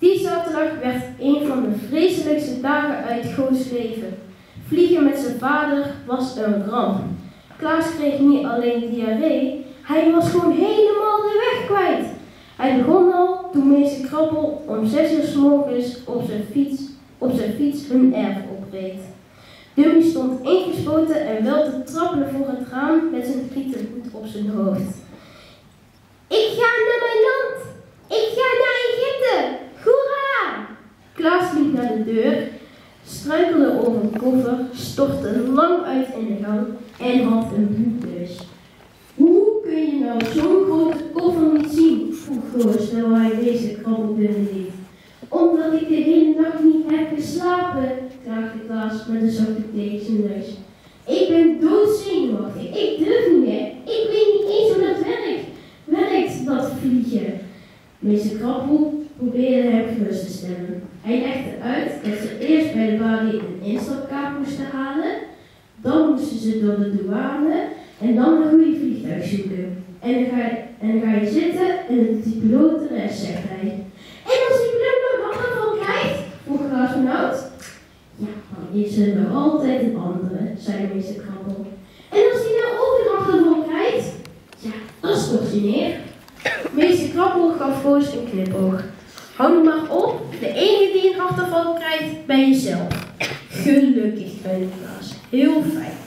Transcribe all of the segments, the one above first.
Die zaterdag werd een van de vreselijkste dagen uit Goos leven. Vliegen met zijn vader was een ramp. Klaas kreeg niet alleen diarree, hij was gewoon helemaal de weg kwijt. Hij begon al toen meester Krabbel om 6 uur 's morgens op zijn fiets hun erf opreed. Dummy stond ingespoten en wel te trappelen voor het raam met zijn krietenhoed op zijn hoofd. Ik ga naar mijn land! Ik ga naar Egypte! Hoera! Klaas liep naar de deur, struikelde over een koffer, stortte lang uit in de gang en had een bloedneus. Hoe kun je nou zo'n grote koffer niet zien? Vroeg Goos terwijl hij deze Krabbel binnenliet. Omdat ik de hele nacht niet heb geslapen, klaagde Klaas met een zakdoek tegen zijn neus. Ik ben doodzenuwachtig, ik durf niet meer, ik weet niet eens hoe dat werkt dat vliegen. Meester Krabbel probeerde hem gerust te stellen. Hij legde uit dat ze eerst bij de balie een instapkaart moesten halen, dan moesten ze door de douane en dan een goede vliegtuig zoeken. En dan ga je zitten en de piloot de rest, zegt hij. En als die piloot nog wat ervan krijgt? Vroeg Klaas benauwd. Ja, dan is er nog altijd een andere, zei meester Krabbel. En als die nou ook een achterval krijgt? Ja, dat is toch neer. Meester Krabbel gaf Goos een knipoog. Hou nu maar op, de enige die een hartaanval krijgt, ben jezelf. Gelukkig, zei Klaas. Heel fijn.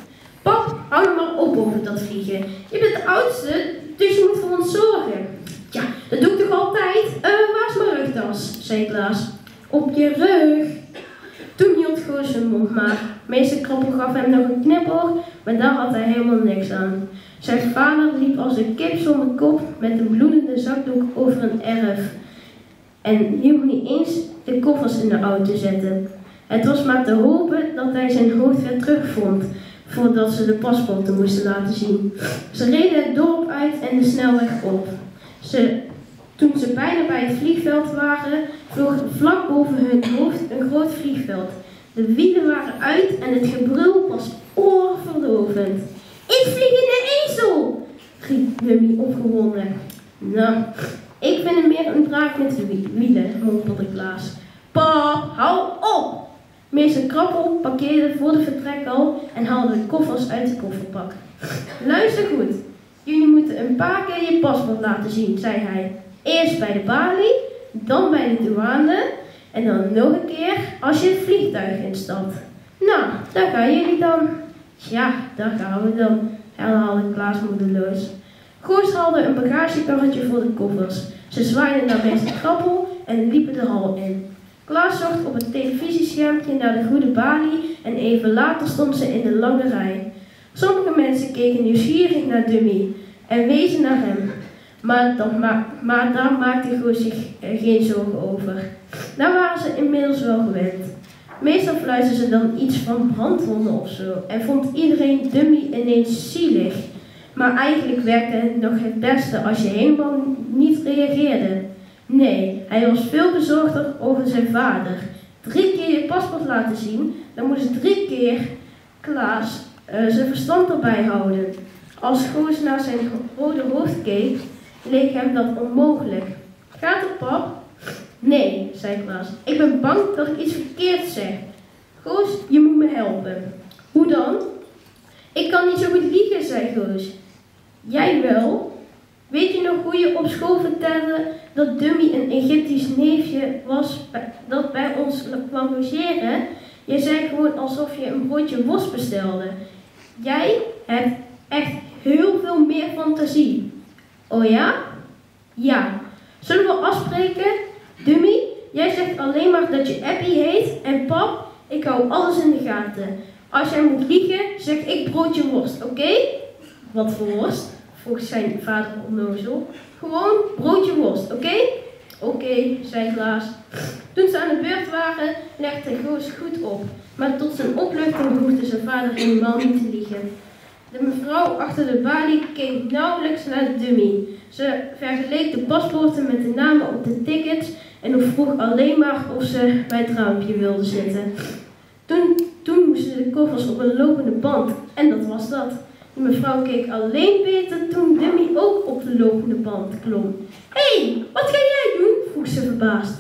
Pap, hou nu maar op over dat vliegen. Je bent de oudste, dus je moet voor ons zorgen. Ja, dat doe ik toch altijd? Waar is mijn rugtas? Zei Klaas. Op je rug. Toen hield Goos zijn mond maar. Meester Krabbel gaf hem nog een knipoog, maar daar had hij helemaal niks aan. Zijn vader liep als een kip zonder kop met een bloedende zakdoek over een erf. En hielp niet eens de koffers in de auto zetten. Het was maar te hopen dat hij zijn hoofd weer terugvond, voordat ze de paspoorten moesten laten zien. Ze reden het dorp uit en de snelweg op. Toen ze bijna bij het vliegveld waren, vloog vlak boven hun hoofd een groot vliegveld. De wielen waren uit en het gebrul was oorverdovend. Ik vlieg in een ezel! Riep Dummy opgewonden. Nou, ik vind het meer een draak met wielen, mompelde Klaas. Pap, hou op! Meester Krabbel parkeerde voor de vertrekhal en haalde de koffers uit de kofferbak. Luister goed, jullie moeten een paar keer je paspoort laten zien, zei hij. Eerst bij de balie, dan bij de douane en dan nog een keer als je het vliegtuig instapt. Nou, daar gaan jullie dan. Ja, daar gaan we dan, herhaalde Klaas moedeloos. Goos haalde een bagagekarretje voor de koffers. Ze zwaaiden naar meester Krabbel en liepen de hal in. Klaas zocht op het televisieschermpje naar de goede balie en even later stond ze in de lange rij. Sommige mensen keken nieuwsgierig naar Dummy en wezen naar hem. Maar daar maakte Goos zich geen zorgen over. Daar waren ze inmiddels wel gewend. Meestal fluisterden ze dan iets van brandwonden of zo en vond iedereen Dummy ineens zielig. Maar eigenlijk werkte het nog het beste als je helemaal niet reageerde. Nee, hij was veel bezorgder over zijn vader. 3 keer je paspoort laten zien, dan moest 3 keer Klaas zijn verstand erbij houden. Als Goos naar zijn rode hoofd keek, leek hem dat onmogelijk. Gaat het, pap? Nee, zei Klaas. Ik ben bang dat ik iets verkeerd zeg. Goos, je moet me helpen. Hoe dan? Ik kan niet zo goed liegen, zei Goos. Jij wel? Weet je nog hoe je op school vertelde dat Dummy een Egyptisch neefje was dat bij ons kwam logeren? Je zei gewoon alsof je een broodje worst bestelde. Jij hebt echt heel veel meer fantasie. Oh ja? Ja. Zullen we afspreken? Dummy, jij zegt alleen maar dat je Appie heet en pap, ik hou alles in de gaten. Als jij moet liegen, zeg ik broodje worst, oké? Wat voor worst? Vroeg zijn vader onnozel. Gewoon broodje worst, oké? Oké, zei Klaas. Toen ze aan de beurt waren, legde Goos goed op. Maar tot zijn opluchting hoefde zijn vader helemaal niet te liegen. De mevrouw achter de balie keek nauwelijks naar de Dummy. Ze vergeleek de paspoorten met de namen op de tickets en vroeg alleen maar of ze bij het raampje wilde zitten. Toen moesten de koffers op een lopende band en dat was dat. De mevrouw keek alleen beter toen Dummy ook op de lopende band klom. Hé, wat ga jij doen? Vroeg ze verbaasd.